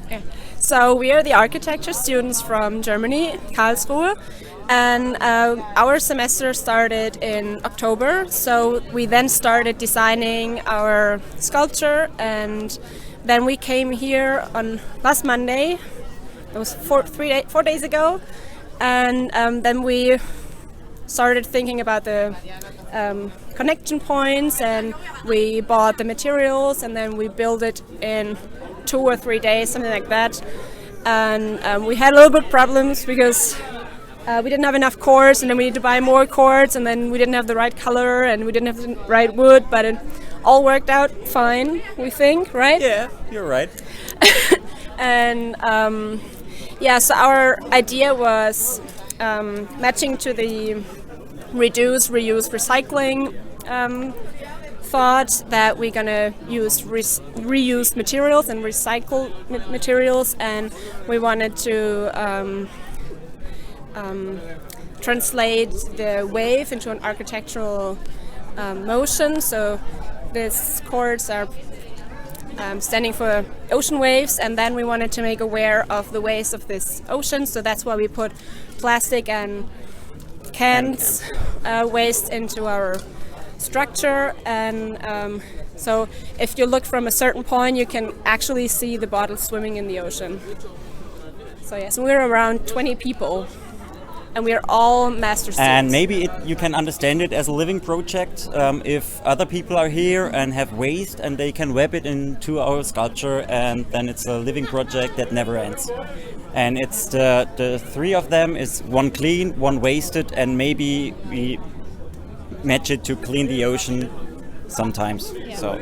Yeah. So we are the architecture students from Germany, Karlsruhe, and our semester started in October. So we then started designing our sculpture, and then we came here on last Monday. It was 4 days ago, and then we started thinking about the connection points, and we bought the materials, and then we built it in 2 or 3 days, something like that. And we had a little bit problems because we didn't have enough cords, and then we needed to buy more cords, and then we didn't have the right color, and we didn't have the right wood, but it all worked out fine, we think, right? Yeah, you're right. And yeah, so our idea was matching to the reduce, reuse, recycling thought, that we're gonna use reused materials and recycle materials, and we wanted to translate the wave into an architectural motion. So these chords are standing for ocean waves, and then we wanted to make aware of the waves of this ocean. So that's why we put plastic and cans waste into our structure. And so if you look from a certain point, you can actually see the bottles swimming in the ocean. So yes, we're around 20 people, and we're all master students. And maybe you can understand it as a living project if other people are here and have waste, and they can web it into our sculpture, and then it's a living project that never ends. And it's the three of them is one clean, one wasted, and maybe we match it to clean the ocean sometimes. Yeah. So